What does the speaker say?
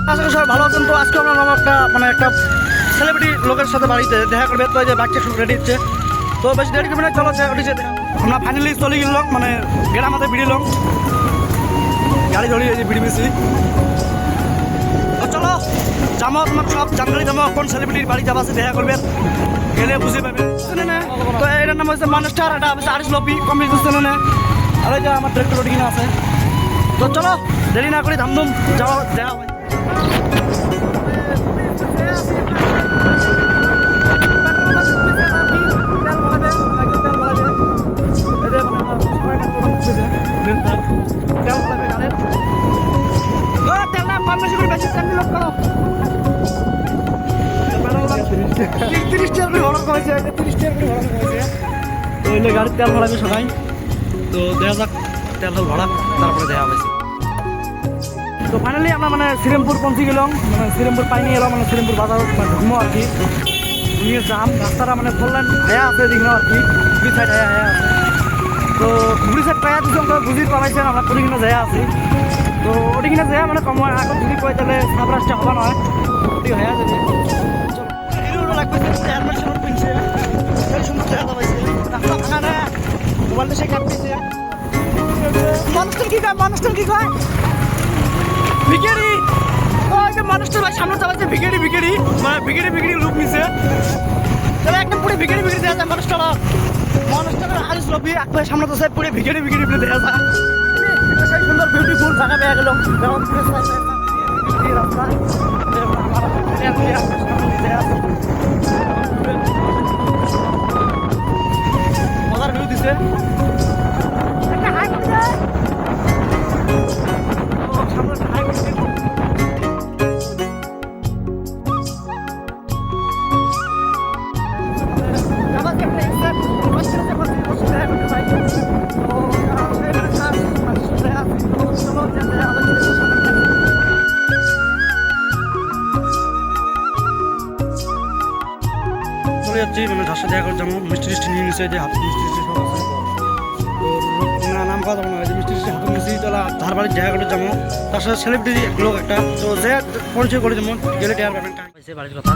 আশা করি সবাই ভালো আছেন। তো আজকে আমরা নাম একটা সেলিব্রিটি লোকের সাথে বাড়িতে দেখা করবে। তো এই যে বাচ্চা শুরু রেডি হচ্ছে, তো বেশি দেরি করবে না, চলো আমরা ফাইনালি চলে গেলাম, মানে গেড়া মাথায় বিড়িলাম, গাড়ি ধরি এই যে বিড়ি বেশি। তো চলো যাবো, তোমার সব জানকারি যাবো কোন সেলিব্রিটির বাড়ি যাবো, দেখা করবে, গেলে বুঝে পাবে। না তো এটার নাম হচ্ছে মানুষটার, এটা হচ্ছে আরিস লপি কমপ্লিট বুঝতে না। আর ওই যে আমার ডিরেক্টর ওটি কিনা আছে। তো চলো দেরি না করি ধামধুম যাওয়া দেখা হয়। গাড়ির তেল ভরাবে সবাই, তো দেখা যাক তেল ভরা, তারপরে দেখা হয়েছে। তো ফাইনালি আমরা মানে শ্রীরামপুর পৌঁছে গেলাম, মানে শ্রীরামপুর পাইনি এলাম, মানে শ্রীরামপুর বাজার ঘুমো আর কি। নিয়ে যাম রাস্তাটা মানে বললেন হায়া আছে দিঘনা আর কি, দুই সাইড হায়া হায়া আছে। তো দুই সাইড পাইয়া দিচ্ছি আমরা বুঝি পালাইছেন, আমরা কুড়ি কিনা যাইয়া আছি। তো ওটি কিনা যাইয়া মানে কম আগত যদি কয় তাহলে সাব রাস্তা হবা নয়, ওটি হায়া যাবে। চলো লাগবে হেলমেট সেলমেট পিনছে, সুন্দর দেখা পাইছে, রাস্তা ভাঙা না, মোবাইলটা সে কাটতেছে। মানুষটার কি কয়, মানুষটার কি কয় ভিখারি, ওই যে মানুষটার ভাই সামনে চালাচ্ছে ভিখারি ভিখারি, মানে ভিখারি ভিখারি লুক নিছে। তাহলে একদম পুরো ভিখারি ভিখারি দেখা যায় মানুষটা, আরিস লবি এক ভাই সামনে তো পুরো ভিখারি ভিখারি দেখা যায়। সেই সুন্দর বিউটিফুল জায়গা পেয়ে গেলাম, রাস্তা মজার ভিউ দিছে। চলে যাচ্ছি মানে ঝাঁসা দেখা করে, যেমন মিষ্টি টিষ্টি নিয়ে নিচ্ছে, যে হাত মিষ্টি টিষ্টি সব আছে। তো নাম খাওয়া যাবো না, যে মিষ্টি টিষ্টি হাতে মিষ্টি তোলা তার বাড়ির জায়গা করে যাবো, তার সাথে সেলিব্রিটি লোক একটা, তো যে পরিচয় করে যেমন গেলে টেয়ার পাবেন বাড়ির কথা।